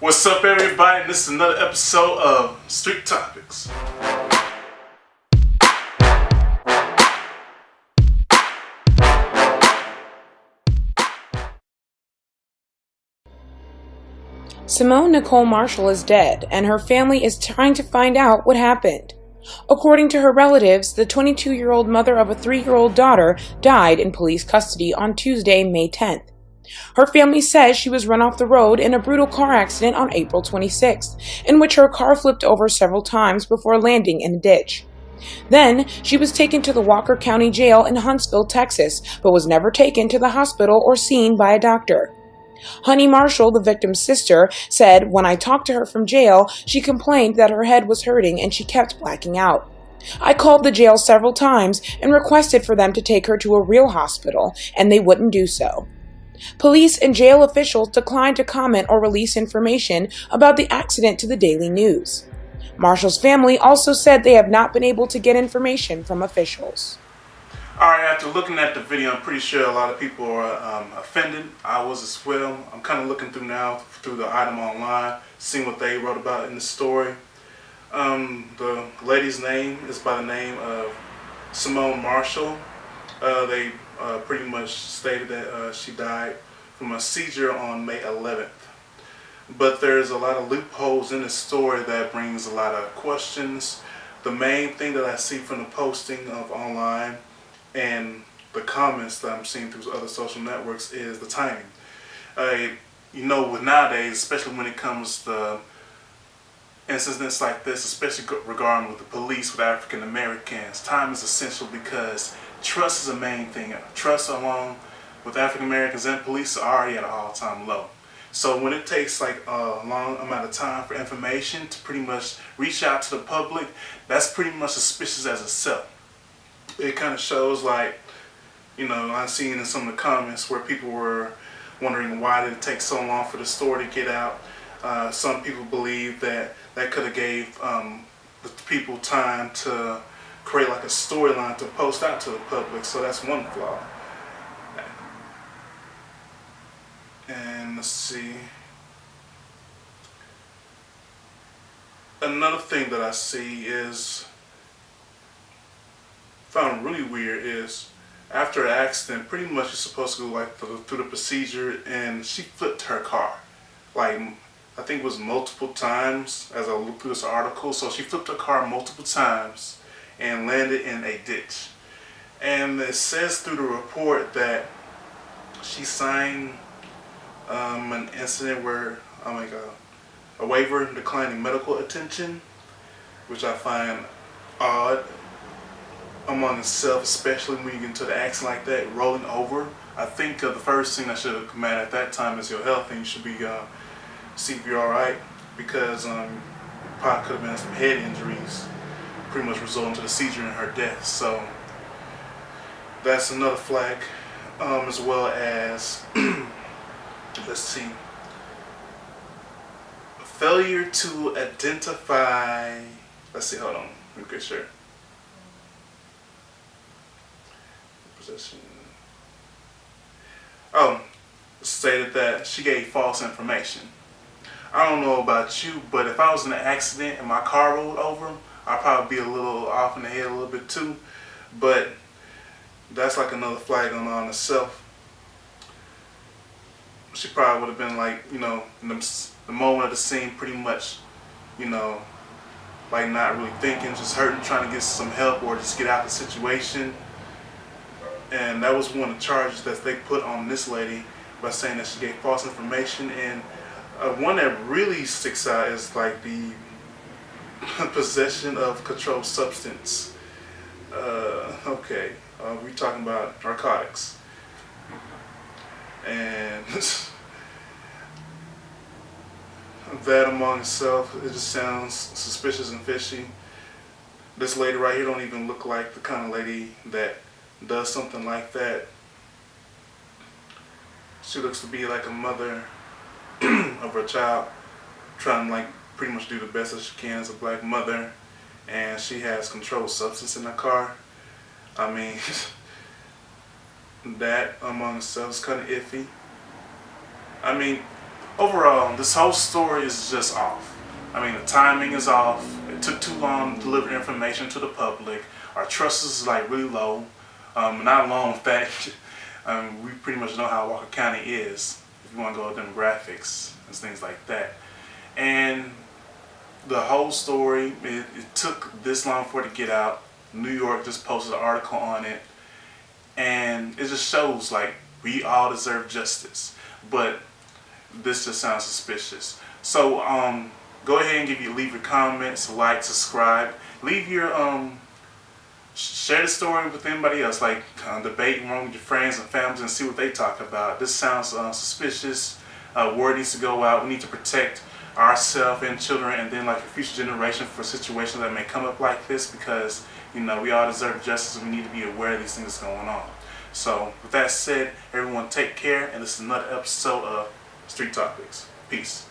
What's up, everybody? This is another episode of Street Topics. Symone Nicole Marshall is dead, and her family is trying to find out what happened. According to her relatives, the 22-year-old mother of a 3-year-old daughter died in police custody on Tuesday, May 10th. Her family says she was run off the road in a brutal car accident on April 26th, in which her car flipped over several times before landing in a ditch. Then, she was taken to the Walker County Jail in Huntsville, Texas, but was never taken to the hospital or seen by a doctor. Honey Marshall, the victim's sister, said, "When I talked to her from jail, she complained that her head was hurting and she kept blacking out. I called the jail several times and requested for them to take her to a real hospital, and they wouldn't do so." Police and jail officials declined to comment or release information about the accident to the Daily News. Marshall's family also said they have not been able to get information from officials. Alright, after looking at the video, I'm pretty sure a lot of people are offended. I was as well. I'm kind of looking through now through the item online, seeing what they wrote about in the story. The lady's name is by the name of Symone Marshall. They pretty much stated that she died from a seizure on May 11th. But there's a lot of loopholes in the story that brings a lot of questions. The main thing that I see from the posting of online and the comments that I'm seeing through other social networks is the timing. With nowadays, especially when it comes to incidents like this, especially regarding with the police, with African Americans, time is essential because trust is the main thing. Trust along with African Americans and police are already at an all-time low. So when it takes like a long amount of time for information to pretty much reach out to the public, that's pretty much suspicious as itself. It kind of shows like, I've seen in some of the comments where people were wondering why did it take so long for the story to get out. Some people believe that could have gave the people time to create like a storyline to post out to the public. So that's one flaw. And let's see. Another thing that I see is found really weird is after an accident, pretty much you're supposed to go like through the procedure, and she flipped her car. Like, I think it was multiple times as I looked through this article. So she flipped her car multiple times and landed in a ditch. And it says through the report that she signed an incident where, a waiver declining medical attention, which I find odd among itself, especially when you get into the accident like that, rolling over. I think the first thing that should have come out at that time is your health, and you should be see if you're alright, because probably could have been some head injuries, pretty much resulting to the seizure and her death. So that's another flag, as well as let's see, failure to identify. Let's see, hold on, let me get sure. Possession. Stated that she gave false information. I don't know about you, but if I was in an accident and my car rolled over, I'd probably be a little off in the head a little bit too. But that's like another flag on itself. She probably would have been like, in the moment of the scene, pretty much, like not really thinking, just hurting, trying to get some help or just get out of the situation. And that was one of the charges that they put on this lady by saying that she gave false information. And one that really sticks out is like the possession of controlled substance. We're talking about narcotics. And that among itself, it just sounds suspicious and fishy. This lady right here don't even look like the kind of lady that does something like that. She looks to be like a mother of her child, trying to like pretty much do the best as she can as a black mother, and she has controlled substance in her car. I mean, that among itself is kind of iffy. I mean, overall, this whole story is just off. I mean, the timing is off. It took too long to deliver information to the public. Our trust is like really low. Not alone with that, we pretty much know how Walker County is. If you want to go with demographics and things like that, and the whole story, it took this long for it to get out. New York just posted an article on it, and it just shows like we all deserve justice, but this just sounds suspicious. So go ahead and leave your comments, like, subscribe, leave your share the story with anybody else, like debate among your friends and families and see what they talk about. This sounds suspicious. Word needs to go out. We need to protect ourselves and children, and then like the future generation for situations that may come up like this, because we all deserve justice and we need to be aware of these things going on. So with that said, everyone take care, and this is another episode of Street Topics. Peace.